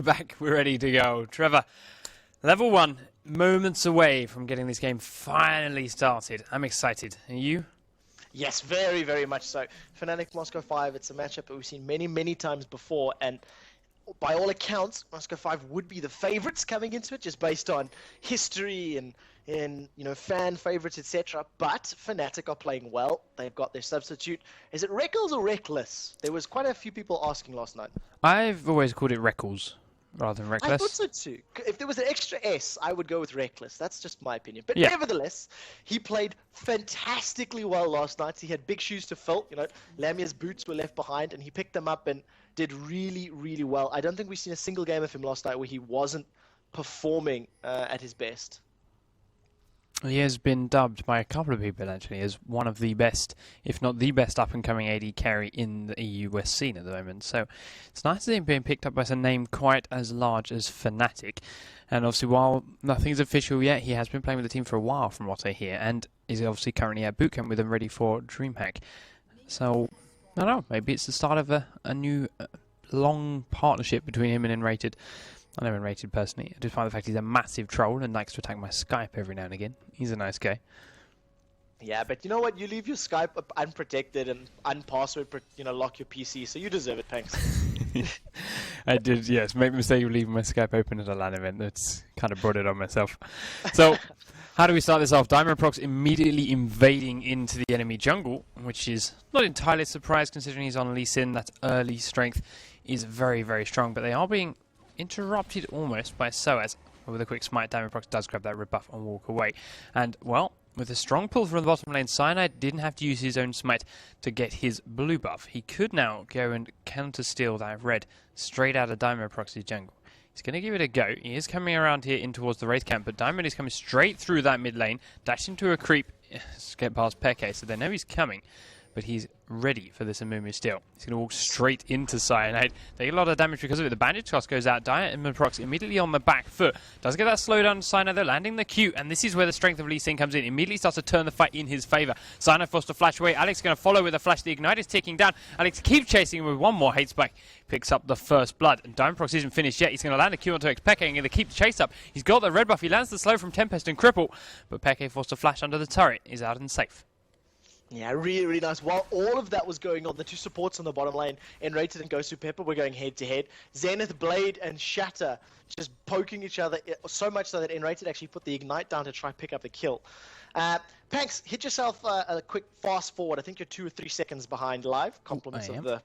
back. We're ready to go. Trevor, level 1, moments away from getting this game finally started. I'm excited. Are you? Yes, very, very much so. Fnatic Moscow 5, it's a matchup that we've seen many, many times before, and by all accounts, Moscow 5 would be the favorites coming into it, just based on history and you know, fan favorites, etc. But Fnatic are playing well. They've got their substitute. Is it Reckles or Reckless? There was quite a few people asking last night. I've always called it Reckles rather than Reckless. I thought so too. If there was an extra S, I would go with Reckless. That's just my opinion. But yeah, nevertheless, he played fantastically well last night. He had big shoes to fill. You know, Lamia's boots were left behind, and he picked them up and did really, really well. I don't think we've seen a single game of him last night where he wasn't performing at his best. He has been dubbed by a couple of people actually as one of the best, if not the best, up-and-coming AD carry in the EU West scene at the moment. So it's nice to see him being picked up by a name quite as large as Fnatic. And obviously, while nothing's official yet, he has been playing with the team for a while, from what I hear, and is obviously currently at bootcamp with them, ready for DreamHack. So I don't know, maybe it's the start of a new long partnership between him and Enrated. I know Enrated personally, despite the fact he's a massive troll and likes to attack my Skype every now and again. He's a nice guy. Yeah, but you know what? You leave your Skype unprotected and unpassword, lock your PC, so you deserve it, thanks. I did, yes. Make the mistake of leaving my Skype open at a LAN event. That's kind of brought it on myself. So, how do we start this off? Diamond Prox immediately invading into the enemy jungle, which is not entirely a surprise considering he's on Lee Sin. That early strength is very, very strong, but they are being interrupted almost by Soaz. With a quick smite, Diamond Prox does grab that rebuff and walk away. And, well, with a strong pull from the bottom lane, Cyanide didn't have to use his own smite to get his blue buff. He could now go and counter-steal that red straight out of Diamond Prox's jungle. He's going to give it a go. He is coming around here in towards the Wraith camp, but Diamond is coming straight through that mid lane, dashed into a creep to get past Peke, so they know he's coming. But he's ready for this Amumu steal. He's going to walk straight into Cyanide. They get a lot of damage because of it. The bandage cost goes out. Diamond Prox immediately on the back foot. Does get that slowdown on Cyanide. They're landing the Q, and this is where the strength of Lee Sin comes in. Immediately starts to turn the fight in his favour. Cyanide forced to flash away. Alex is going to follow with a flash. The Ignite is ticking down. Alex keeps chasing him with one more hate spike. Picks up the first blood. And Diamond Prox isn't finished yet. He's going to land a Q onto Peke and going to keep the chase up. He's got the red buff. He lands the slow from Tempest and Cripple. But Peke forced to flash under the turret. Is out and safe. Yeah, really, really nice. While all of that was going on, the two supports on the bottom lane, Enrated and Ghost Pepper, were going head-to-head. Zenith, Blade, and Shatter just poking each other, so much so that Enrated actually put the Ignite down to try and pick up the kill. Panks, hit yourself a quick fast forward. I think you're 2 or 3 seconds behind live. Compliments of the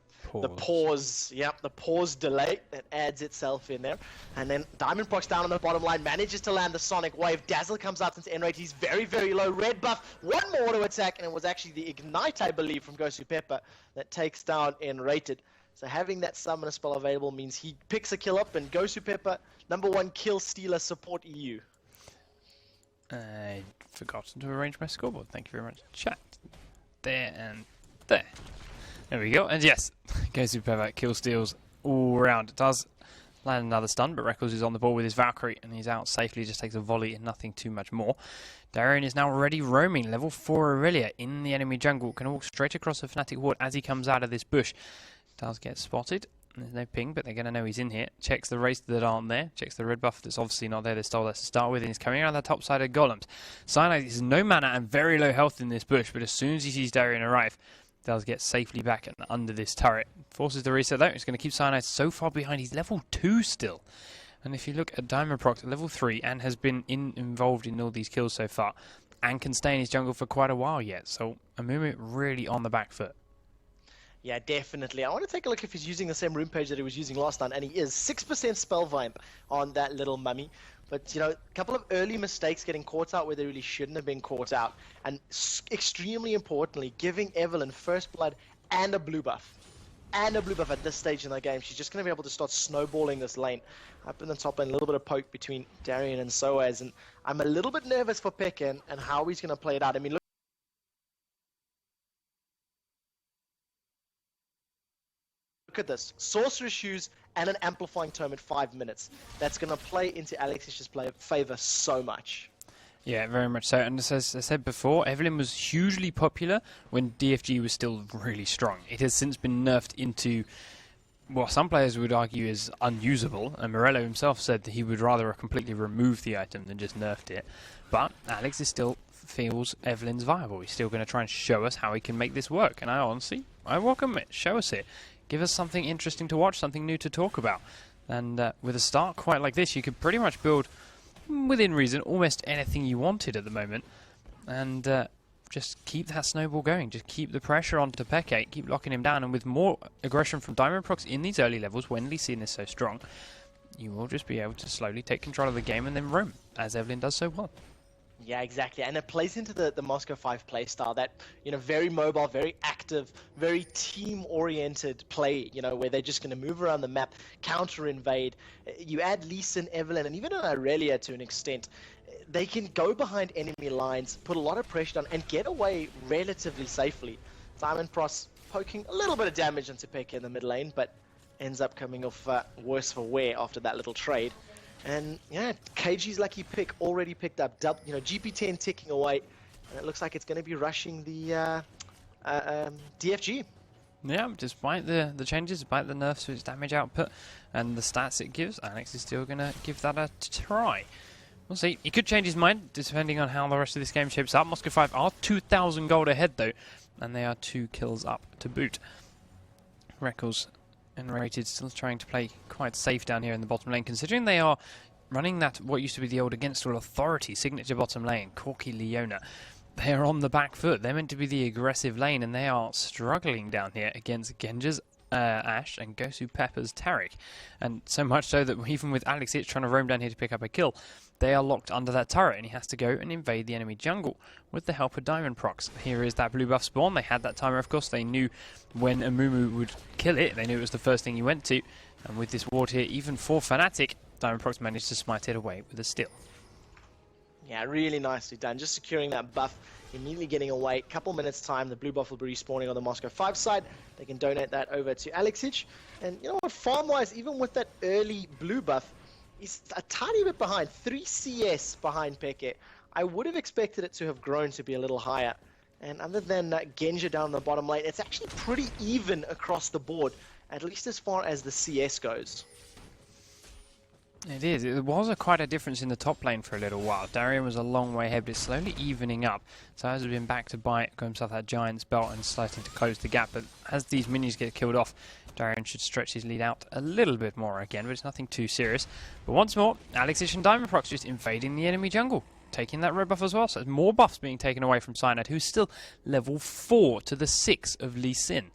pause. Yep, the pause delay that adds itself in there. And then Diamond Prox down on the bottom line manages to land the Sonic Wave. Dazzle comes out into Enrate. He's very, very low. Red buff. One more auto attack, and it was actually the Ignite, I believe, from Ghost Pepper that takes down Enrated. So having that summoner spell available means he picks a kill up, and Ghost Pepper, #1 kill stealer, support EU. I'd forgotten to arrange my scoreboard. Thank you very much. Chat. There and there. There we go. And yes, Ghost Pepper kill steals all around. It does land another stun, but Reckles is on the ball with his Valkyrie and he's out safely, just takes a volley and nothing too much more. Darian is now already roaming, level 4 Aurelia in the enemy jungle. Can walk straight across the Fnatic ward as he comes out of this bush. Does get spotted. There's no ping, but they're going to know he's in here. Checks the race that aren't there. Checks the red buff that's obviously not there. They stole that to start with, and he's coming around the top side of Golems. Cyanide is no mana and very low health in this bush, but as soon as he sees Darian arrive, does get safely back and under this turret. Forces the reset though. It's going to keep Cyanide so far behind. He's level 2 still. And if you look at Diamond Prox, level 3, and has been involved in all these kills so far, and can stay in his jungle for quite a while yet. So Amumu really on the back foot. Yeah, definitely. I want to take a look if he's using the same rune page that he was using last time, and he is. 6% Spellvine on that little mummy. But, you know, a couple of early mistakes getting caught out where they really shouldn't have been caught out. And extremely importantly, giving Evelyn first blood and a blue buff. And a blue buff at this stage in the game. She's just going to be able to start snowballing this lane. Up in the top lane, a little bit of poke between Darian and Soaz. And I'm a little bit nervous for Peke and how he's going to play it out. I mean, look at this. Sorcerer's Shoes and an Amplifying Tome in 5 minutes. That's going to play into Alex's favor so much. Yeah, very much so. And as I said before, Evelyn was hugely popular when DFG was still really strong. It has since been nerfed into what some players would argue is unusable, and Morello himself said that he would rather have completely removed the item than just nerfed it. But Alex is still feels Evelyn's viable. He's still going to try and show us how he can make this work, and I welcome it. Show us it. Give us something interesting to watch, something new to talk about. And with a start quite like this, you could pretty much build, within reason, almost anything you wanted at the moment. And just keep that snowball going. Just keep the pressure onto Peke, keep locking him down, and with more aggression from Diamondprox in these early levels, when Lee Sin is so strong, you will just be able to slowly take control of the game and then roam, as Evelyn does so well. Yeah, exactly, and it plays into the Moscow 5 playstyle, that, you know, very mobile, very active, very team-oriented play, you know, where they're just going to move around the map, counter-invade. You add Lee Sin, Evelyn, and even Aurelia to an extent, they can go behind enemy lines, put a lot of pressure on, and get away relatively safely. Diamondprox poking a little bit of damage into Pekka in the mid lane, but ends up coming off worse for wear after that little trade. And yeah, KG's lucky pick already picked up, you know, GP10 ticking away, and it looks like it's going to be rushing the DFG. Yeah, despite the changes, despite the nerfs to its damage output and the stats it gives, Alex is still going to give that a try. We'll see. He could change his mind depending on how the rest of this game shapes up. Moscow 5 are 2,000 gold ahead though, and they are 2 kills up to boot. Reckles and Rated still trying to play quite safe down here in the bottom lane, considering they are running that what used to be the old Against All Authority signature bottom lane, Corky Leona. They are on the back foot. They're meant to be the aggressive lane, and they are struggling down here against Genja's Ashe and Gosu Pepper's Taric. And so much so that even with Alex Itch trying to roam down here to pick up a kill, they are locked under that turret, and he has to go and invade the enemy jungle with the help of Diamondprox. Here is that blue buff spawn. They had that timer, of course. They knew when Amumu would kill it. They knew it was the first thing he went to. And with this ward here, even for Fnatic, Diamondprox managed to smite it away with a steal. Yeah, really nicely done. Just securing that buff, immediately getting away. Couple minutes time, the blue buff will be respawning on the Moscow 5 side. They can donate that over to Alexic. And you know what, farm-wise, even with that early blue buff, he's a tiny bit behind. 3 CS behind Peke. I would have expected it to have grown to be a little higher. And other than Genja down the bottom lane, it's actually pretty even across the board, at least as far as the CS goes. It is. It was quite a difference in the top lane for a little while. Darian was a long way ahead, but it's slowly evening up. So has been back to bite, got himself that Giant's belt and starting to close the gap. But as these minions get killed off, Darian should stretch his lead out a little bit more again, but it's nothing too serious. But once more, Alexic and Diamondprox just invading the enemy jungle, taking that red buff as well. So there's more buffs being taken away from Cyanide, who's still level 4 to the 6 of Lee Sin.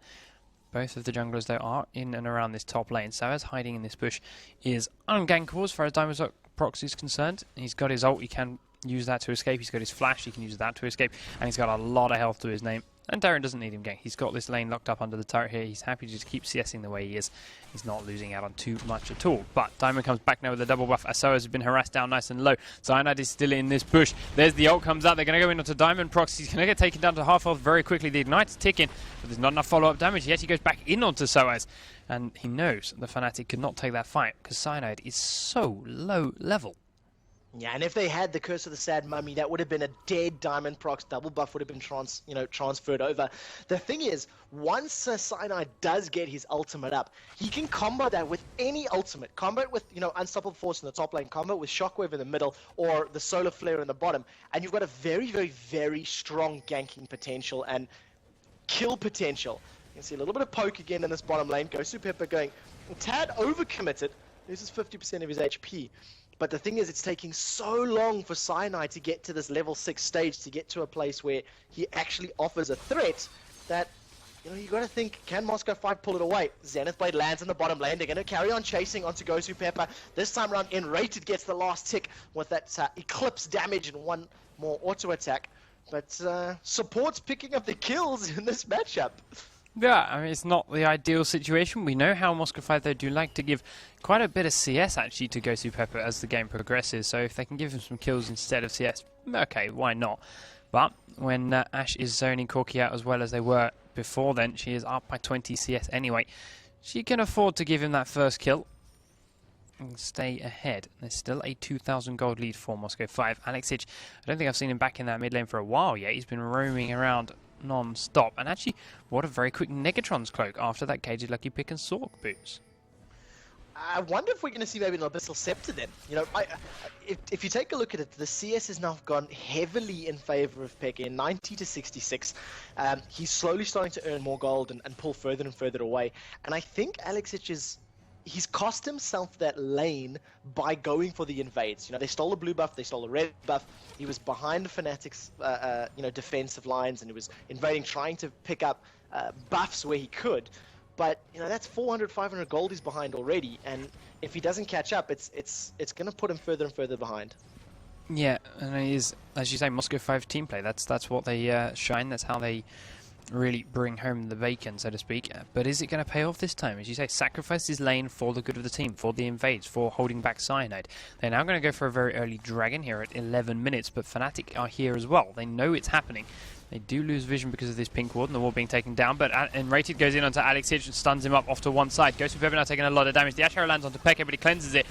Both of the junglers, though, are in and around this top lane. Soaz hiding in this bush is ungankable as far as Diamondprox is concerned. He's got his ult, he can use that to escape. He's got his flash, he can use that to escape. And he's got a lot of health to his name. And Darren doesn't need him gank. He's got this lane locked up under the turret here. He's happy to just keep CSing the way he is. He's not losing out on too much at all. But Diamond comes back now with a double buff. Asoa has been harassed down nice and low. Cyanide is still in this bush. There's the ult comes out. They're going to go in onto Diamondprox. He's going to get taken down to half health very quickly. The Ignite's ticking, but there's not enough follow-up damage. Yet he goes back in onto Soaz. And he knows the Fnatic could not take that fight because Cyanide is so low level. Yeah, and if they had the Curse of the Sad Mummy, that would have been a dead Diamondprox. Double buff would have been transferred over. The thing is, once Cyanide does get his ultimate up, he can combo that with any ultimate. Combo it with, Unstoppable Force in the top lane, combo it with Shockwave in the middle, or the Solar Flare in the bottom, and you've got a very, very, very strong ganking potential and kill potential. You can see a little bit of poke again in this bottom lane. Gosu Pepper going a tad overcommitted, loses 50% of his HP. But the thing is, it's taking so long for Cyanide to get to this level 6 stage, to get to a place where he actually offers a threat, that, you got to think, can Moscow 5 pull it away? Zenith Blade lands in the bottom lane. They're going to carry on chasing onto Gosu Pepper. This time around, Enrated gets the last tick with that Eclipse damage and one more auto attack. But support's picking up the kills in this matchup. Yeah, I mean, it's not the ideal situation. We know how Moscow 5, though, do like to give quite a bit of CS, actually, to Gosu Pepper as the game progresses. So if they can give him some kills instead of CS, okay, why not? But when Ashe is zoning Corky out as well as they were before then, she is up by 20 CS anyway. She can afford to give him that first kill and stay ahead. There's still a 2,000 gold lead for Moscow 5. Alexic, I don't think I've seen him back in that mid lane for a while yet. He's been roaming around non-stop. And actually, what a very quick Negatron's cloak after that Caged Lucky Pick and Sork boots. I wonder if we're going to see maybe an Abyssal Scepter then. You know, if you take a look at it, the CS has now gone heavily in favor of Peke, 90 to 66. He's slowly starting to earn more gold and pull further and further away. And I think Alexic he's cost himself that lane by going for the invades. You know, they stole the blue buff, they stole the red buff. He was behind Fnatic's, defensive lines, and he was invading, trying to pick up buffs where he could. But, you know, that's 400, 500 gold he's behind already, and if he doesn't catch up, it's going to put him further and further behind. Yeah, and it is, as you say, Moscow 5 team play. That's what they shine. That's how they really bring home the bacon, so to speak. But is it going to pay off this time? As you say, sacrifice his lane for the good of the team, for the invades, for holding back Cyanide. They're now going to go for a very early dragon here at 11 minutes, but Fnatic are here as well. They know it's happening. They do lose vision because of this pink ward and the wall being taken down, but Enrated goes in onto Alexic and stuns him up off to one side. Goes for Pepper now taking a lot of damage. The Ash Arrow lands onto Peke, but he cleanses it.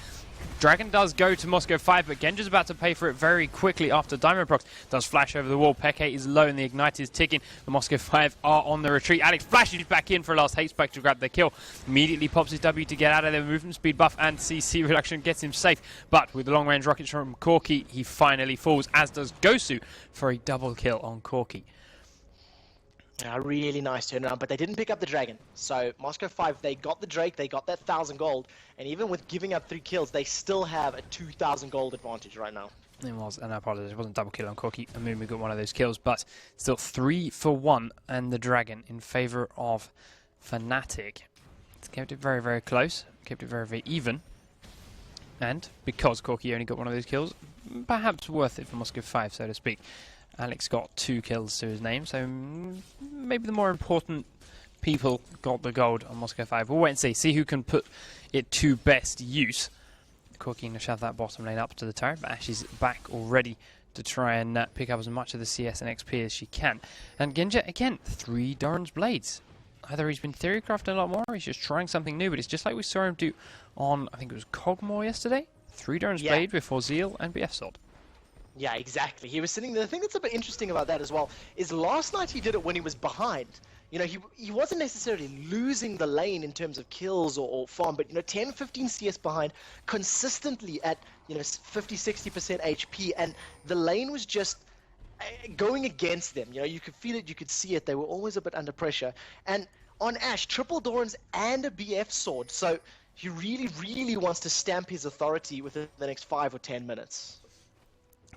Dragon does go to Moscow 5, but Genja's about to pay for it very quickly after Diamondprox does flash over the wall. Peke is low and the Ignite is ticking. The Moscow 5 are on the retreat. Alex flashes back in for a last hate spike to grab the kill. Immediately pops his W to get out of there. Movement speed buff and CC reduction gets him safe. But with the long range rockets from Corki, he finally falls, as does Gosu for a double kill on Corki. Yeah, really nice turnaround, but they didn't pick up the Dragon. So Moscow 5, they got the Drake, they got that 1,000 gold, and even with giving up 3 kills, they still have a 2,000 gold advantage right now. It was, and I apologize, it wasn't double kill on Corki. Amumu got one of those kills, but still 3 for 1 and the Dragon in favour of Fnatic. It's kept it very, very close, kept it very, very even. And because Corki only got one of those kills, perhaps worth it for Moscow 5, so to speak. Alex got 2 kills to his name, so maybe the more important people got the gold on Moscow 5. We'll wait and see who can put it to best use. Corki going to shove that bottom lane up to the turret, but Ash is back already to try and pick up as much of the CS and XP as she can. And Genja, again, 3 Doran's Blades. Either he's been theorycrafting a lot more, or he's just trying something new, but it's just like we saw him do on, I think it was Kog'Maw yesterday. 3 Doran's Blade before Zeal and BF Sword. Yeah, exactly. He was sitting there. The thing that's a bit interesting about that as well is last night he did it when he was behind. You know, he wasn't necessarily losing the lane in terms of kills or farm, but, you know, 10, 15 CS behind consistently at, you know, 50, 60% HP, and the lane was just going against them. You know, you could feel it, you could see it. They were always a bit under pressure. And on Ash, triple Dorans and a BF Sword, so he really, really wants to stamp his authority within the next 5 or 10 minutes.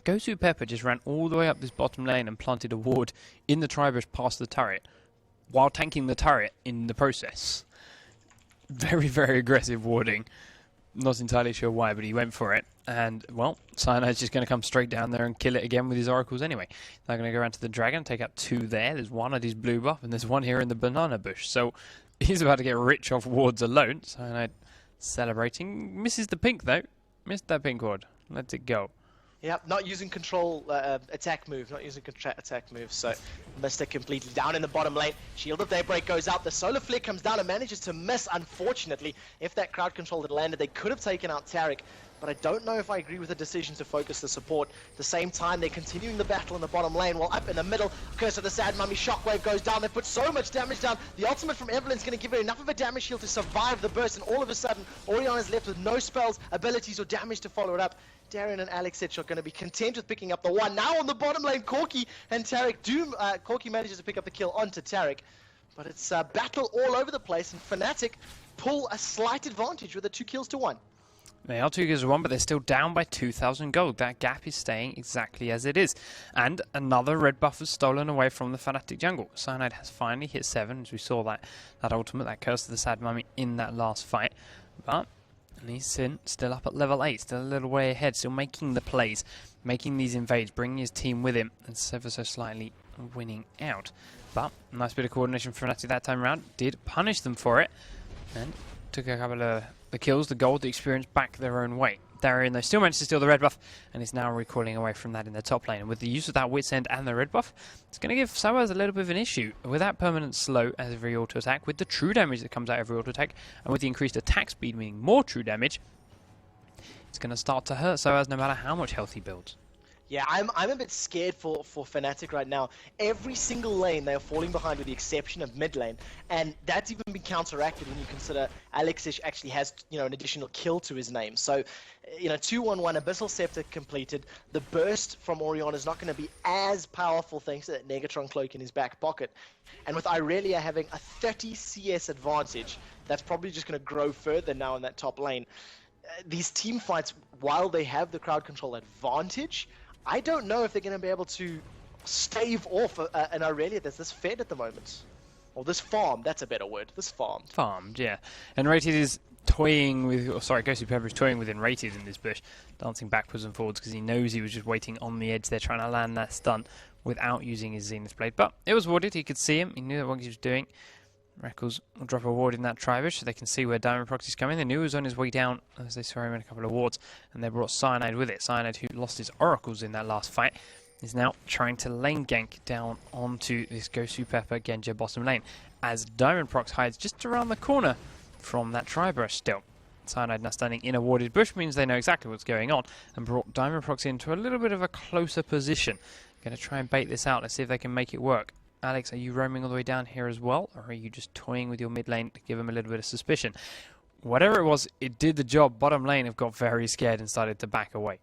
Gosu Pepper just ran all the way up this bottom lane and planted a ward in the Tribush past the turret, while tanking the turret in the process. Very, very aggressive warding. Not entirely sure why, but he went for it. And, well, Cyanide's just going to come straight down there and kill it again with his oracles anyway. They're going to go around to the dragon, take out 2 there. There's 1 at his blue buff, and there's 1 here in the banana bush. So he's about to get rich off wards alone. Cyanide celebrating. Misses the pink, though. Missed that pink ward. Let it go. Yep, not using control attack move, attack move, so missed it completely. Down in the bottom lane, Shield of Daybreak goes out, the Solar Flare comes down and manages to miss, unfortunately. If that crowd control had landed, they could have taken out Taric, but I don't know if I agree with the decision to focus the support. At the same time, they're continuing the battle in the bottom lane, while up in the middle, Curse of the Sad Mummy, Shockwave goes down, they put so much damage down. The ultimate from Evelyn's going to give her enough of a damage shield to survive the burst, and all of a sudden, Oriana's left with no spells, abilities, or damage to follow it up. Darren and Alexic are going to be content with picking up the 1. Now on the bottom lane, Corki and Taric do. Corki manages to pick up the kill onto Taric, but it's battle all over the place, and Fnatic pull a slight advantage with the 2 kills to 1. They are 2 kills to 1, but they're still down by 2,000 gold. That gap is staying exactly as it is. And another red buff is stolen away from the Fnatic jungle. Cyanide has finally hit 7, as we saw that ultimate, that Curse of the Sad Mummy in that last fight. But Lee Sin still up at level 8, still a little way ahead, still making the plays, making these invades, bringing his team with him, and ever so slightly winning out. But nice bit of coordination from Fnatic that time around, did punish them for it, and took a couple of the kills, the gold, the experience back their own way. Darien, though, still managed to steal the red buff, and is now recoiling away from that in the top lane. And with the use of that Wit's End and the red buff, it's going to give Soaz a little bit of an issue. With that permanent slow as every auto attack, with the true damage that comes out every auto attack, and with the increased attack speed, meaning more true damage, it's going to start to hurt Soaz no matter how much health he builds. Yeah, I'm a bit scared for Fnatic right now. Every single lane they are falling behind with the exception of mid lane, and that's even been counteracted when you consider Alexish actually has, you know, an additional kill to his name. So, you know, 2-1-1 Abyssal Scepter completed. The burst from Orion is not going to be as powerful thanks to that Negatron cloak in his back pocket. And with Irelia having a 30 CS advantage, that's probably just going to grow further now in that top lane. These team fights, while they have the crowd control advantage, I don't know if they're going to be able to stave off an Irelia that's this fed at the moment. Or this farm, that's a better word. This farm. Farmed, yeah. And Rated is toying with, Ghostly Pepper is toying with Rated in this bush, dancing backwards and forwards because he knows he was just waiting on the edge there trying to land that stun without using his Zenith Blade. But it was warded, he could see him, he knew what he was doing. Reckles will drop a ward in that Tribush so they can see where Diamond Proxy's coming. They knew he was on his way down as they saw him in a couple of wards, and they brought Cyanide with it. Cyanide, who lost his Oracles in that last fight, is now trying to lane gank down onto this Gosu Pepper Genja bottom lane as Diamond Prox hides just around the corner from that Tribush still. Cyanide now standing in a warded bush means they know exactly what's going on and brought Diamond Prox into a little bit of a closer position. Going to try and bait this out. Let's see if they can make it work. Alex, are you roaming all the way down here as well, or are you just toying with your mid lane to give him a little bit of suspicion? Whatever it was, it did the job. Bottom lane have got very scared and started to back away.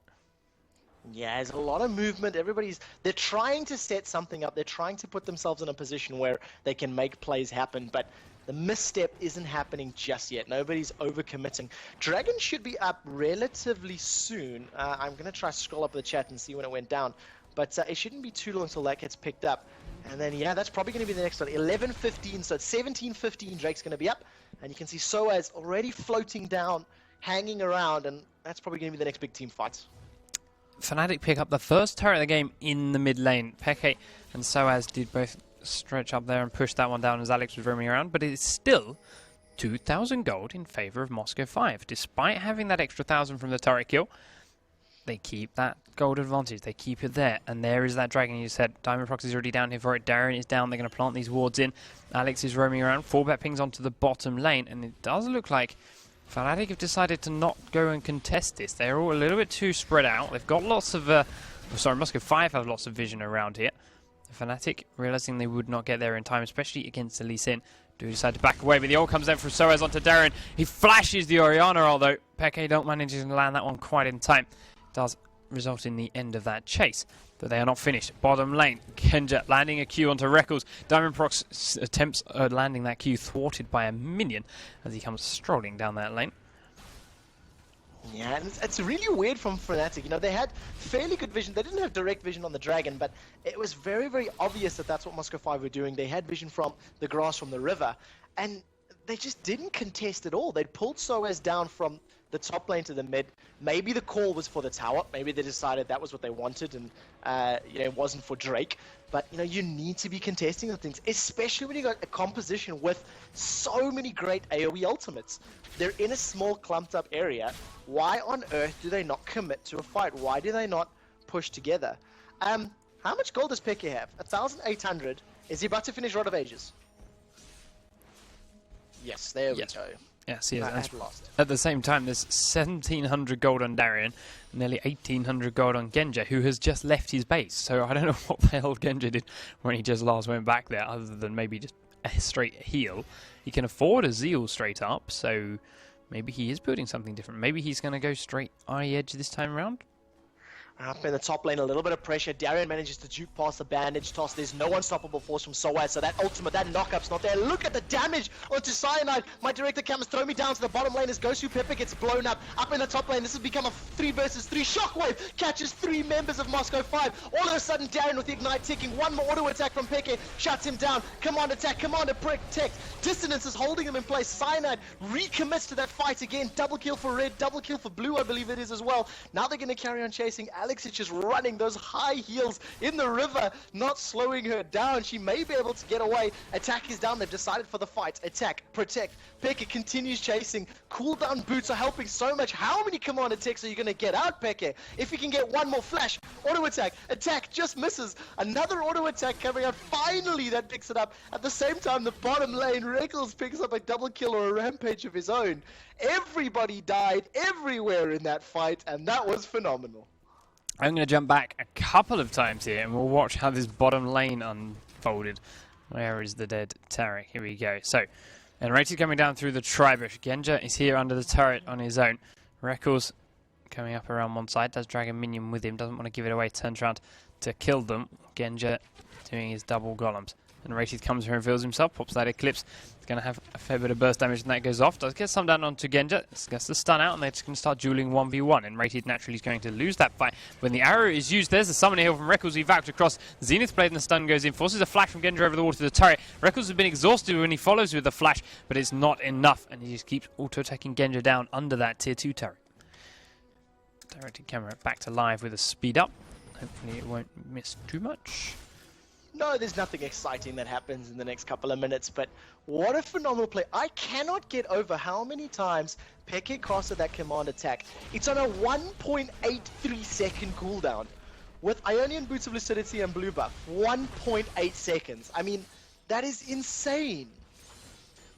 Yeah, there's a lot of movement. They're trying to set something up. They're trying to put themselves in a position where they can make plays happen, but the misstep isn't happening just yet. Nobody's overcommitting. Dragon should be up relatively soon. I'm going to try to scroll up the chat and see when it went down, but it shouldn't be too long until that gets picked up. And then, yeah, that's probably going to be the next one. 11:15, so it's 17:15. Drake's going to be up. And you can see Soaz already floating down, hanging around, and that's probably going to be the next big team fight. Fnatic pick up the first turret of the game in the mid lane. Peke and Soaz did both stretch up there and push that one down as Alex was roaming around, but it's still 2,000 gold in favor of Moscow 5. Despite having that extra 1,000 from the turret kill, they keep that gold advantage. They keep it there. And there is that dragon you said. Diamond Prox is already down here for it. Darren is down. They're going to plant these wards in. Alex is roaming around. 4-bet pings onto the bottom lane. And it does look like Fnatic have decided to not go and contest this. They're all a little bit too spread out. They've got lots of... Moscow 5 have lots of vision around here. Fnatic, realizing they would not get there in time, especially against the Lee Sin, do decide to back away, but the ult comes down from Soaz onto Darren. He flashes the Orianna, although Peke don't manage to land that one quite in time. Does result in the end of that chase, but they are not finished. Bottom lane, Genja landing a Q onto Reckles. Diamond Prox attempts landing that Q thwarted by a minion as he comes strolling down that lane. Yeah, and it's really weird from Fnatic. You know, they had fairly good vision. They didn't have direct vision on the Dragon, but it was very, very obvious that that's what Moscow 5 were doing. They had vision from the grass from the river, and they just didn't contest at all. They'd pulled Soaz down from the top lane to the mid. Maybe the call was for the tower. Maybe they decided that was what they wanted, and you know, it wasn't for Drake. But you know, you need to be contesting the things, especially when you got a composition with so many great AoE ultimates. They're in a small, clumped-up area. Why on earth do they not commit to a fight? Why do they not push together? How much gold does Peke have? 1,800. Is he about to finish Rod of Ages? Yes, there we go. Yes, he is. At the same time, there's 1,700 gold on Darien, nearly 1,800 gold on Genja, who has just left his base. So I don't know what the hell Genja did when he just last went back there, other than maybe just a straight heal. He can afford a Zeal straight up, so maybe he is building something different. Maybe he's going to go straight eye edge this time around. Up in the top lane, a little bit of pressure. Darien manages to juke past the bandage toss. There's no unstoppable force from Soaz, so that ultimate, that knockup's not there. Look at the damage onto Cyanide. My director cameras throw me down to the bottom lane as Gosu Pepper gets blown up. Up in the top lane, this has become a 3 versus 3 shockwave. Catches 3 members of Moscow 5. All of a sudden, Darien with the Ignite ticking. One more auto attack from Peke. Shuts him down. Command attack, command protect. Dissonance is holding him in place. Cyanide recommits to that fight again. Double kill for red, double kill for blue, I believe it is as well. Now they're going to carry on chasing. Alex is just running those high heels in the river, not slowing her down. She may be able to get away. Attack is down. They've decided for the fight. Attack, protect. Peke continues chasing. Cooldown boots are helping so much. How many command attacks are you going to get out, Peke? If you can get one more flash, auto attack, attack just misses. Another auto attack coming out. Finally, that picks it up. At the same time, the bottom lane, Reckles picks up a double kill or a rampage of his own. Everybody died everywhere in that fight, and that was phenomenal. I'm going to jump back a couple of times here, and we'll watch how this bottom lane unfolded. Where is the dead Tarek? Here we go. So, Enrated coming down through the tri-bush. Genja is here under the turret on his own. Rekkles coming up around one side. Does drag a minion with him. Doesn't want to give it away. Turns around to kill them. Genja doing his double golems. Enrated comes here and reveals himself. Pops that Eclipse. It's going to have a fair bit of burst damage, and that goes off. Does get some down onto Genja. Gets the stun out, and they're just going to start dueling 1v1. Enrated naturally is going to lose that fight. When the arrow is used, there's the summoner heal from Rekkles. He vacs across. Zenith Blade, and the stun goes in. Forces a flash from Genja over the wall to the turret. Rekkles has been exhausted when he follows with the flash, but it's not enough, and he just keeps auto-attacking Genja down under that tier 2 turret. Directed camera back to live with a speed up. Hopefully it won't miss too much. No, there's nothing exciting that happens in the next couple of minutes, but what a phenomenal play. I cannot get over how many times Peke casted that command attack. It's on a 1.83 second cooldown. With Ionian Boots of Lucidity and Blue Buff, 1.8 seconds. I mean, that is insane.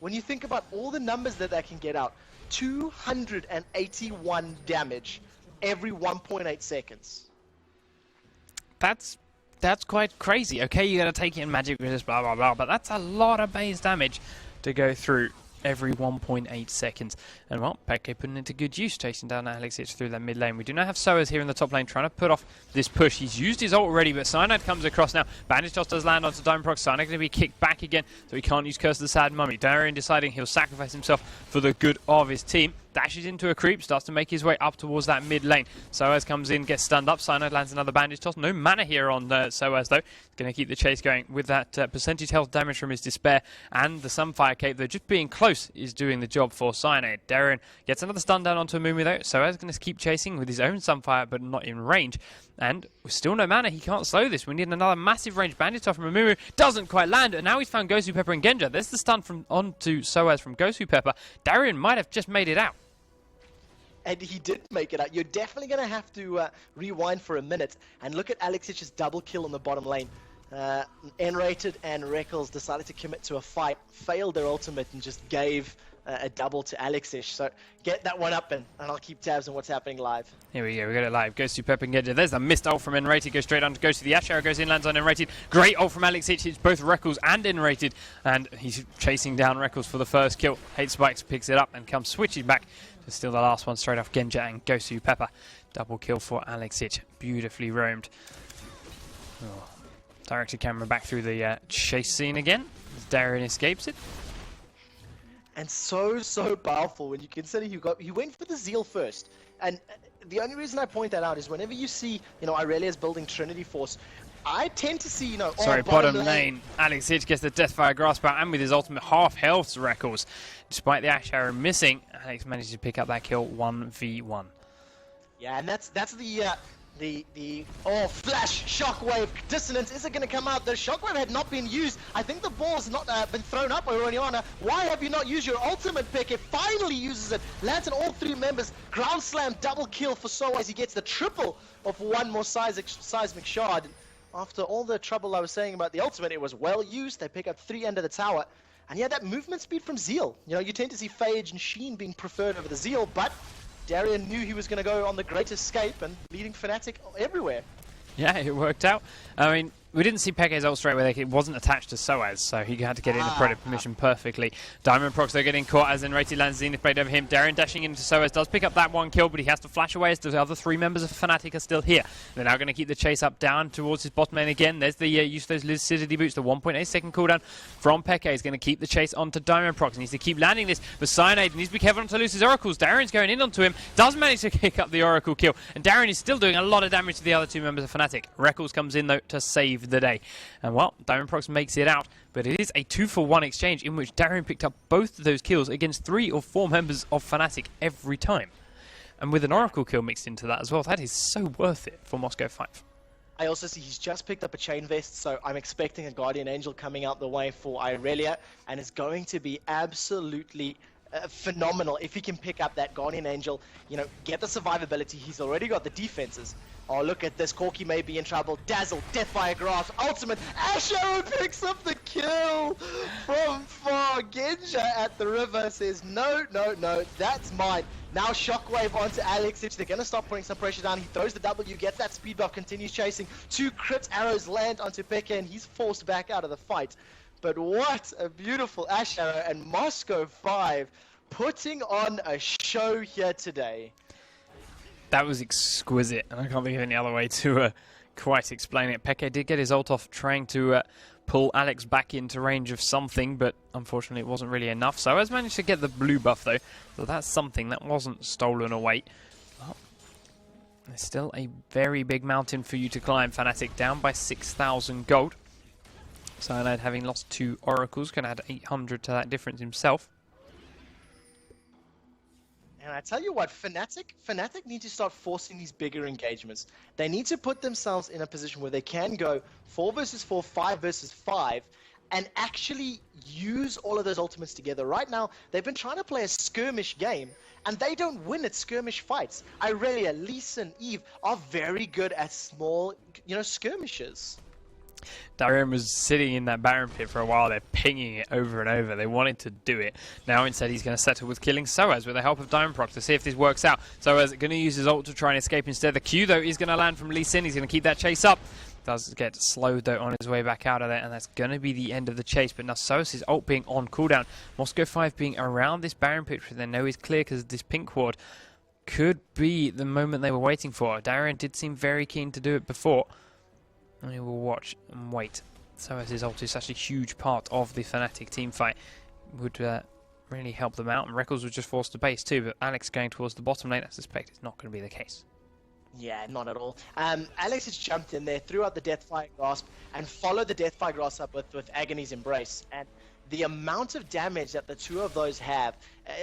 When you think about all the numbers that can get out, 281 damage every 1.8 seconds. That's quite crazy. Okay, you're going to take it in magic resist, blah, blah, blah, but that's a lot of base damage to go through every 1.8 seconds. And well, Peke putting it to good use, chasing down Alexic through that mid lane. We do not have Soaz here in the top lane trying to put off this push. He's used his ult already, but Cyanide comes across now. Bandage Toss does land onto Diamond Proc. Cyanide going to be kicked back again, so he can't use Curse of the Sad Mummy. Darien deciding he'll sacrifice himself for the good of his team. Dashes into a creep, starts to make his way up towards that mid lane. Soaz comes in, gets stunned up. Cyanide lands another Bandage Toss. No mana here on Soaz though. He's going to keep the chase going with that percentage health damage from his Despair and the Sunfire Cape, though just being close is doing the job for Cyanide. Darien gets another stun down onto Mumu though. Soaz going to keep chasing with his own Sunfire but not in range. And with still no mana, he can't slow this. We need another massive range Bandage Toss from Mumu. Doesn't quite land, and now he's found Gosu Pepper and Genja. There's the stun from onto Soaz from Gosu Pepper. Darien might have just made it out. And he did make it out. You're definitely going to have to rewind for a minute and look at Alexic's double kill on the bottom lane. Enrated and Rekkles decided to commit to a fight, failed their ultimate, and just gave a double to Alexic. So get that one up, and I'll keep tabs on what's happening live. Here we go, we got it live. Goes to Pep and Genja. There's the missed ult from Enrated. Goes straight on, goes to the Ash Arrow, goes in, lands on Enrated. Great ult from Alexic. Hits both Rekkles and Enrated, and he's chasing down Rekkles for the first kill. Hate Spikes picks it up and comes switching back to steal the last one straight off Genja and Gosu Pepper. Double kill for Alexic. Beautifully roamed. Oh. Directed camera back through the chase scene again as Darien escapes it. And so powerful when you consider he went for the Zeal first. And the only reason I point that out is whenever you see, Aurelia's building Trinity Force, I tend to see, bottom lane. Alexic gets the Deathfire Grasp out, and with his ultimate half health Rekkles. Despite the Ash Arrow missing, Alex manages to pick up that kill 1v1. Yeah, and that's the flash shockwave dissonance. Is it going to come out? The shockwave had not been used. I think the ball's not been thrown up by Oriana. Why have you not used your ultimate pick? It finally uses it. Lands on all three members. Ground slam, double kill for Soaz. He gets the triple of one more seismic shard. After all the trouble I was saying about the ultimate, it was well used. They pick up 3 under the tower. And yeah, that movement speed from Zeal. You tend to see Phage and Sheen being preferred over the Zeal, but Darien knew he was going to go on the Great Escape and leading Fnatic everywhere. Yeah, it worked out. I mean, we didn't see Peke's ult straight away. It wasn't attached to Soaz, so he had to get into product permission perfectly. Diamond Procs, they're getting caught as Enrated lands Zenith Blade over him. Darien dashing into Soaz does pick up that one kill, but he has to flash away as the other 3 members of Fnatic are still here. They're now going to keep the chase up down towards his bottom lane again. There's the use of those Lucidity Boots, the 1.8 second cooldown from Peke is going to keep the chase onto Diamond Procs. He needs to keep landing this, but Cyanide needs to be careful not to lose his Oracles. Darien's going in onto him, does manage to kick up the Oracle kill, and Darien is still doing a lot of damage to the other 2 members of Fnatic. Rekkles comes in though to save the day. And well, Diamond Procs makes it out, but it is a 2-for-1 exchange in which Darien picked up both of those kills against 3 or 4 members of Fnatic every time. And with an Oracle kill mixed into that as well, that is so worth it for Moscow 5. I also see he's just picked up a Chain Vest, so I'm expecting a Guardian Angel coming out the way for Irelia, and it's going to be absolutely phenomenal if he can pick up that Guardian Angel, you know, get the survivability. He's already got the defenses. Oh, look at this. Corki may be in trouble. Dazzle, Deathfire Grasp, Ultimate. Asho picks up the kill from far. Genja at the river says, no, no, no, that's mine. Now Shockwave onto Alex. They're going to start putting some pressure down. He throws the W, gets that speed buff, continues chasing. 2 crit arrows land onto Pekka, and he's forced back out of the fight. But what a beautiful Ash Arrow, and Moscow 5 putting on a show here today. That was exquisite, and I can't think of any other way to quite explain it. Peke did get his ult off trying to pull Alex back into range of something, but unfortunately it wasn't really enough. So has managed to get the blue buff though, so that's something that wasn't stolen away. Well, there's still a very big mountain for you to climb. Fnatic down by 6,000 gold. Cyanide, having lost 2 oracles, can add 800 to that difference himself. And I tell you what, Fnatic need to start forcing these bigger engagements. They need to put themselves in a position where they can go 4 versus 4, 5 versus 5, and actually use all of those ultimates together. Right now, they've been trying to play a skirmish game, and they don't win at skirmish fights. Irelia, Lee Sin, Eve are very good at small, you know, skirmishes. Darien was sitting in that Baron pit for a while. They're pinging it over and over. They wanted to do it. Now instead he's going to settle with killing Soaz with the help of Diamond Proc to see if this works out. Soaz going to use his ult to try and escape instead. The Q though is going to land from Lee Sin. He's going to keep that chase up. Does get slowed though on his way back out of there, and that's going to be the end of the chase. But now Soaz's ult being on cooldown. Moscow 5 being around this Baron pit, which they know is clear because this pink ward could be the moment they were waiting for. Darien did seem very keen to do it before. We will watch and wait. So as his ult is such a huge part of the Fnatic team fight, would really help them out. And Records was just forced to base too, but Alex going towards the bottom lane, I suspect it's not going to be the case. Yeah, not at all. Alex has jumped in there, threw out the Deathfire Grasp, and followed the Deathfire Grasp up with Agony's Embrace. And the amount of damage that the two of those have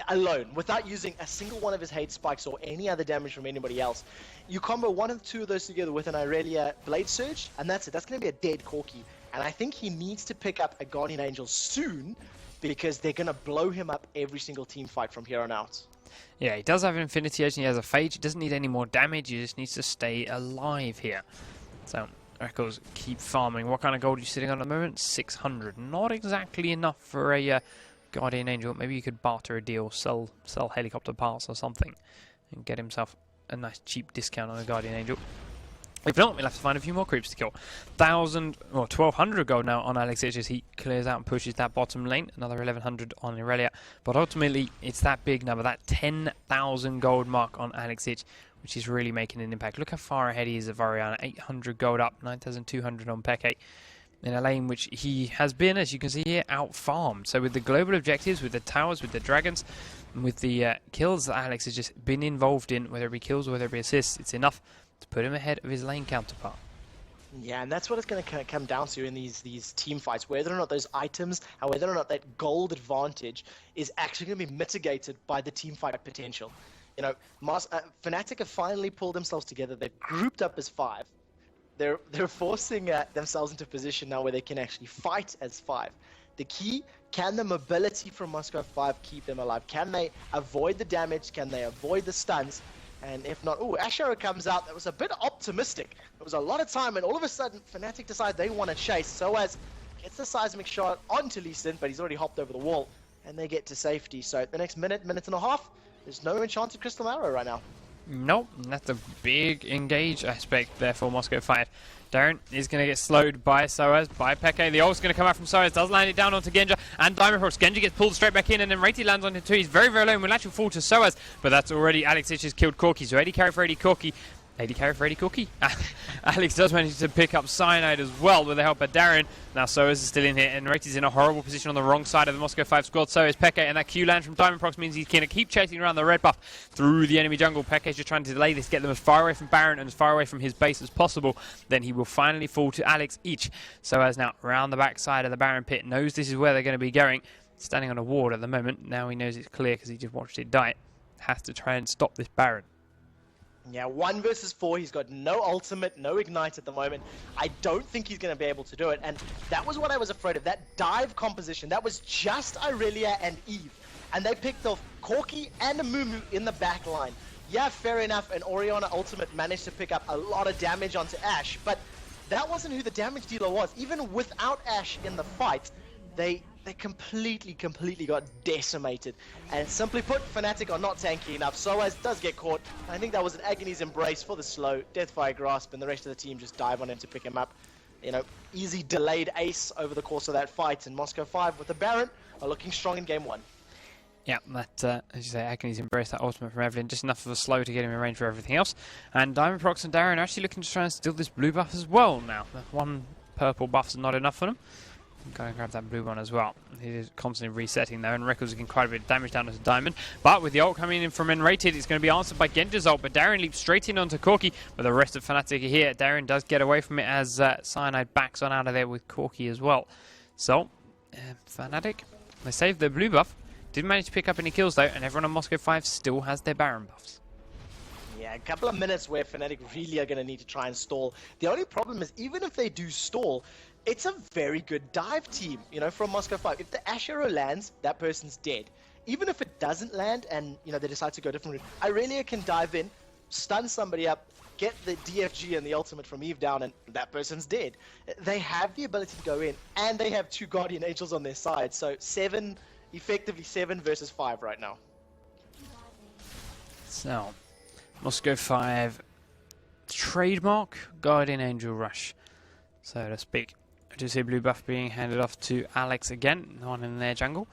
alone, without using a single one of his hate spikes or any other damage from anybody else, you combo 1 and 2 of those together with an Irelia Blade Surge, and that's it. That's going to be a dead Corki. And I think he needs to pick up a Guardian Angel soon, because they're going to blow him up every single team fight from here on out. Yeah, he does have an Infinity Edge and he has a Phage. He doesn't need any more damage, he just needs to stay alive here. So, Echoes keep farming. What kind of gold are you sitting on at the moment? 600. Not exactly enough for a Guardian Angel. Maybe you could barter a deal, sell helicopter parts or something, and get himself a nice cheap discount on a Guardian Angel. If not, we'll have to find a few more creeps to kill. 1,200 gold now on Alex Itch as he clears out and pushes that bottom lane. Another 1,100 on Irelia. But ultimately, it's that big number, that 10,000 gold mark on Alex Itch, which is really making an impact. Look how far ahead he is of Ariana. 800 gold up, 9,200 on Peke. In a lane which he has been, as you can see here, out-farmed. So with the global objectives, with the towers, with the dragons, and with the kills that Alex has just been involved in, whether it be kills or whether it be assists, it's enough to put him ahead of his lane counterpart. Yeah, and that's what it's going to come down to in these team fights, whether or not those items and whether or not that gold advantage is actually going to be mitigated by the team fight potential. You know, Fnatic have finally pulled themselves together. They've grouped up as 5. They're forcing themselves into a position now where they can actually fight as 5. The key, can the mobility from Moscow 5 keep them alive? Can they avoid the damage? Can they avoid the stuns? And if not, Ash Arrow comes out. That was a bit optimistic. There was a lot of time, and all of a sudden, Fnatic decide they want to chase. Soaz gets the seismic shot onto Lee Sin, but he's already hopped over the wall, and they get to safety. So the next minute and a half, there's no enchanted Crystal Arrow right now. Nope, that's a big engage aspect there for Moscow 5. Darren is going to get slowed by Soaz, by Peke. The ult's going to come out from Soaz, does land it down onto Genja, and Diamond Procs. Genja gets pulled straight back in, and then Rati lands on him too. He's very, very low and will actually fall to Soaz, but that's already Alex Itch has killed Corki, so AD carry for AD Corki. AD carry for AD Corki. Alex does manage to pick up Cyanide as well with the help of Darren. Now Soaz is still in here, and Rati's in a horrible position on the wrong side of the Moscow 5 squad. So is Peke, and that Q land from Diamond Procs means he's going to keep chasing around the red buff through the enemy jungle. Peke's just trying to delay this, get them as far away from Baron and as far away from his base as possible. Then he will finally fall to Alex Itch. Soaz now around the back side of the Baron pit, knows this is where they're going to be going. Standing on a ward at the moment. Now he knows it's clear because he just watched it die. Has to try and stop this Baron. Yeah, 1 versus 4. He's got no ultimate, no ignite at the moment. I don't think he's going to be able to do it. And that was what I was afraid of. That dive composition, that was just Irelia and Eve. and they picked off Corki and Amumu in the back line. Yeah, fair enough, and Orianna Ultimate managed to pick up a lot of damage onto Ashe, but that wasn't who the damage dealer was. Even without Ashe in the fight, they completely got decimated. And simply put, Fnatic are not tanky enough. Soaz does get caught. I think that was an Agony's Embrace for the slow. Deathfire Grasp, and the rest of the team just dive on him to pick him up. You know, easy delayed ace over the course of that fight. And Moscow 5 with the Baron are looking strong in game 1. Yeah, that, as you say, Agony's Embrace, that ultimate from Evelyn, just enough of a slow to get him in range for everything else. And Diamondprox and Darren are actually looking to try and steal this blue buff as well now. The one purple buff's not enough for them. Gotta grab that blue one as well. He is constantly resetting there, and Records getting quite a bit of damage down to Diamond. But with the ult coming in from Enrated, it's going to be answered by Genji's ult, but Darren leaps straight in onto Corki. But the rest of Fnatic are here. Darren does get away from it as Cyanide backs on out of there with Corki as well. So, Fnatic, they saved their blue buff. Didn't manage to pick up any kills though, and everyone on Moscow 5 still has their Baron buffs. Yeah, a couple of minutes where Fnatic really are going to need to try and stall. The only problem is, even if they do stall, it's a very good dive team, you know, from Moscow 5. If the Ashe arrow lands, that person's dead. Even if it doesn't land and, you know, they decide to go a different route, Irelia can dive in, stun somebody up, get the DFG and the ultimate from Eve down, and that person's dead. They have the ability to go in, and they have 2 Guardian Angels on their side, so effectively 7 versus 5 right now. So, Moscow 5, trademark Guardian Angel Rush, so to speak. I do see blue buff being handed off to Alex again, the one in their jungle.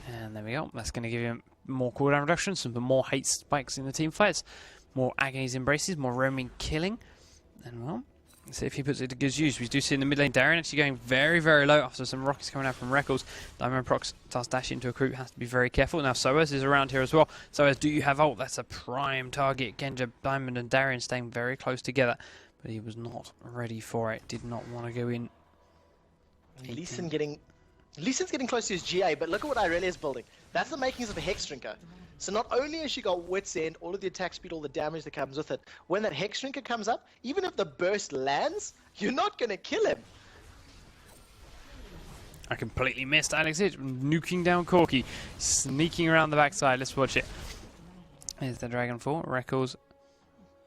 And there we go. That's going to give him more cooldown reduction, some more hate spikes in the team fights, more Agony's Embraces, more roaming killing. And well, let's see if he puts it to good use. We do see in the mid lane Darren actually going very, very low after some rockets coming out from Reckles. Diamondprox does dash into a creep, has to be very careful. Now Soaz is around here as well. Soaz, do you have ult? That's a prime target. Genja, Diamond and Darren staying very close together. But he was not ready for it. Did not want to go in. Lee's getting close to his GA, but look at what Irelia's building. That's the makings of a Hex Drinker. So not only has she got Wit's End, all of the attack speed, all the damage that comes with it, when that Hex Drinker comes up, even if the burst lands, you're not going to kill him. I completely missed Alex Hitch nuking down Corki, sneaking around the backside. Let's watch it. Here's the Dragonfall. Reckles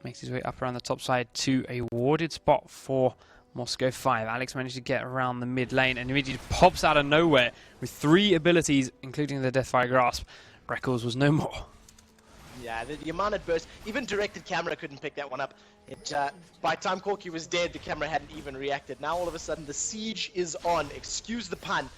makes his way up around the top side to a warded spot for Moscow 5. Alex managed to get around the mid lane and immediately pops out of nowhere with 3 abilities, including the Deathfire Grasp. Reckles was no more. Yeah, the amount of burst, even directed camera couldn't pick that one up. By the time Corki was dead, the camera hadn't even reacted. Now all of a sudden the siege is on, excuse the pun,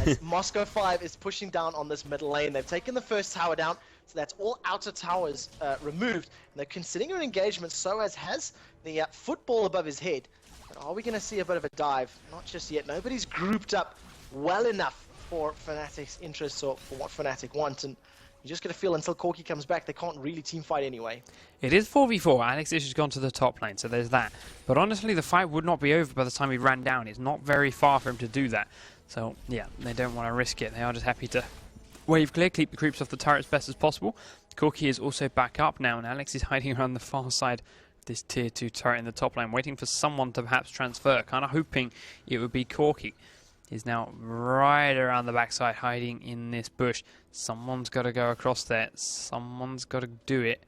as Moscow 5 is pushing down on this middle lane. They've taken the first tower down, so that's all outer towers removed. And they're considering an engagement. Soaz has the football above his head. But are we going to see a bit of a dive? Not just yet. Nobody's grouped up well enough for Fnatic's interests or for what Fnatic want. And you're just going to feel until Corki comes back, they can't really team fight anyway. It is 4v4. Alex has gone to the top lane, so there's that. But honestly, the fight would not be over by the time he ran down. It's not very far for him to do that. So, yeah, they don't want to risk it. They are just happy to wave clear, keep the creeps off the turret as best as possible. Corki is also back up now, and Alex is hiding around the far side of this tier 2 turret in the top lane, waiting for someone to perhaps transfer, kind of hoping it would be Corki. He's now right around the backside, hiding in this bush. Someone's got to go across there. Someone's got to do it.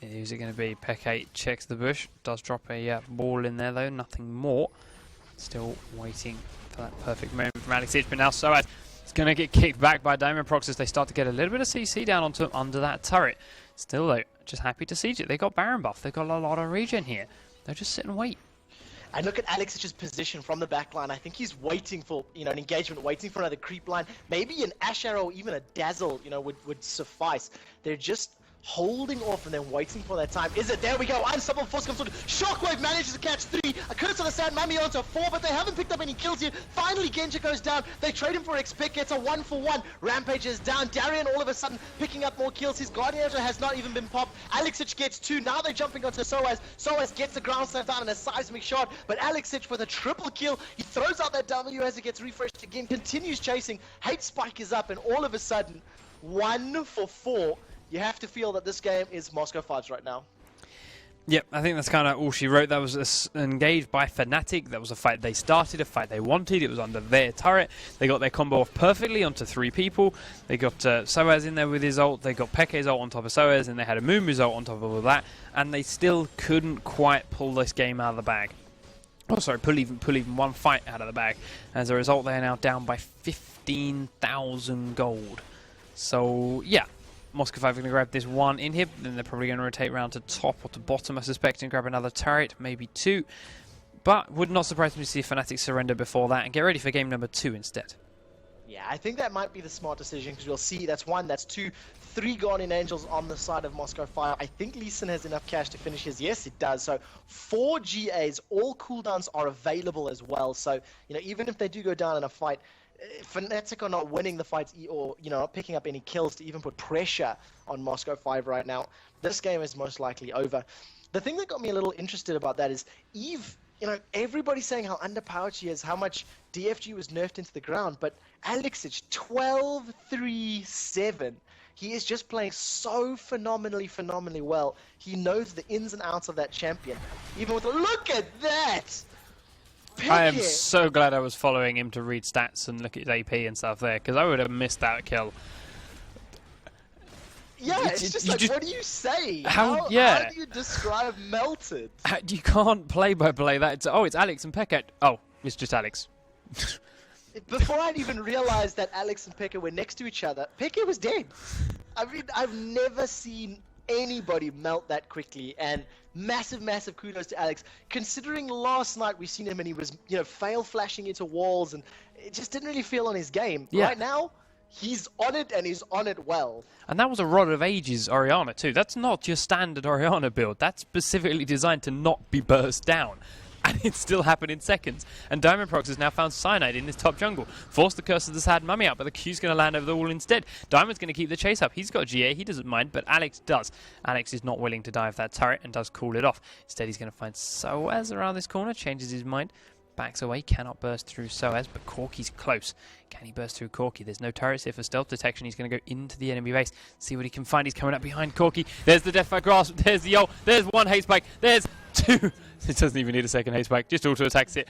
Who's it going to be? Peke checks the bush. Does drop a ball in there, though. Nothing more. Still waiting for that perfect moment from Alex Hitch. But now Soaz is going to get kicked back by Diamondprox as they start to get a little bit of CC down onto under that turret. Still, though, just happy to siege it. They got Baron buff. They've got a lot of regen here. They'll just sit and wait. And look at Alex's position from the back line. I think he's waiting for, you know, an engagement, waiting for another creep line. Maybe an Ashe Arrow or even a Dazzle, you know, would suffice. They're just holding off and then waiting for their time. Is it? There we go. Unstoppable Force comes through. Shockwave manages to catch 3. A Curse on the Sand, Mami onto 4, but they haven't picked up any kills yet. Finally, Genja goes down. They trade him for XP, gets a 1-for-1. Rampage is down. Darian all of a sudden picking up more kills. His Guardian Angel has not even been popped. Alexich gets 2. Now they're jumping onto Soaz. Soaz gets the ground slam down in a seismic shot, but Alexich with a triple kill. He throws out that W as it gets refreshed again, continues chasing. Hate Spike is up, and all of a sudden, 1 for 4. You have to feel that this game is Moscow 5's right now. Yep, I think that's kind of all she wrote. That was engaged by Fnatic. That was a fight they started, a fight they wanted. It was under their turret. They got their combo off perfectly onto 3 people. They got Soaz in there with his ult. They got Peke's ult on top of Soaz, and they had a Mumu's ult on top of all that. And they still couldn't quite pull this game out of the bag. Oh, sorry, pull even one fight out of the bag. As a result, they are now down by 15,000 gold. So, yeah. Moscow 5 are going to grab this one inhib, then they're probably going to rotate around to top or to bottom, I suspect, and grab another turret, maybe 2. But would not surprise me to see Fnatic surrender before that and get ready for game number 2 instead. Yeah, I think that might be the smart decision, because we'll see that's 1, that's 2, 3 Guardian Angels on the side of Moscow 5. I think Lee Sin has enough cash to finish his. Yes, it does. So 4 GAs, all cooldowns are available as well. So, you know, even if they do go down in a fight, Fnatic are not winning the fights or, you know, not picking up any kills to even put pressure on Moscow 5 right now. This game is most likely over. The thing that got me a little interested about that is Eve, you know, everybody's saying how underpowered she is, how much DFG was nerfed into the ground, but Alexich, 12-3-7. He is just playing so phenomenally well. He knows the ins and outs of that champion. Even with, look at that! I am so glad I was following him to read stats and look at his AP and stuff there, because I would have missed that kill. Yeah, it's just like, what do you say? How do you describe melted? You can't play by play that. It's Alex and Pekka. Oh, it's just Alex. Before I'd even realized that Alex and Pekka were next to each other, Pekka was dead. I mean, I've never seen anybody melt that quickly, and massive kudos to Alex, considering last night we seen him and he was, you know, fail flashing into walls and it just didn't really feel on his game. Yeah. Right now he's on it, and he's on it well. And that was a Rod of Ages Orianna too. That's not your standard Orianna build. That's specifically designed to not be burst down. And it still happened in seconds. And Diamondprox has now found Cyanide in this top jungle. Forced the Curse of the Sad Mummy out, but the Q's going to land over the wall instead. Diamond's going to keep the chase up. He's got GA, he doesn't mind, but Alex does. Alex is not willing to dive that turret and does cool it off. Instead, he's going to find Soaz around this corner, changes his mind, backs away, cannot burst through Soaz, but Corki's close. Can he burst through Corki? There's no turrets here for stealth detection. He's going to go into the enemy base, see what he can find. He's coming up behind Corki. There's the Death by Grasp, there's the ult, there's 1 hate spike, there's 2. It doesn't even need a second hate spike, just auto attacks it.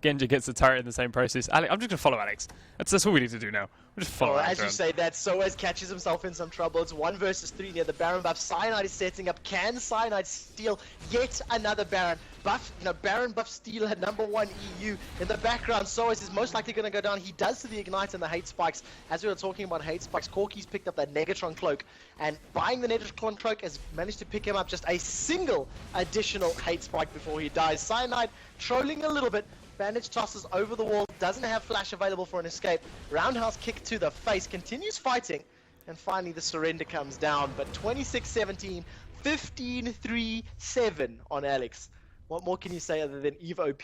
Genji gets the turret in the same process. I'm just going to follow Alex. That's all we need to do now. We'll just follow Alex as you say that, Soaz catches himself in some trouble. It's 1 versus 3 near the Baron buff. Cyanide is setting up. Can Cyanide steal yet another Baron? Buff, you know, Baron buff steal at #1 EU. In the background, Soaz is most likely going to go down. He does to the Ignite and the hate spikes. As we were talking about hate spikes, Corki's picked up that Negatron cloak, and buying the Negatron cloak has managed to pick him up just a single additional hate spike before he dies. Cyanide trolling a little bit. Bandage tosses over the wall, doesn't have flash available for an escape. Roundhouse kick to the face, continues fighting, and finally the surrender comes down. But 26-17, 15-3-7 on Alex. What more can you say other than Eve OP?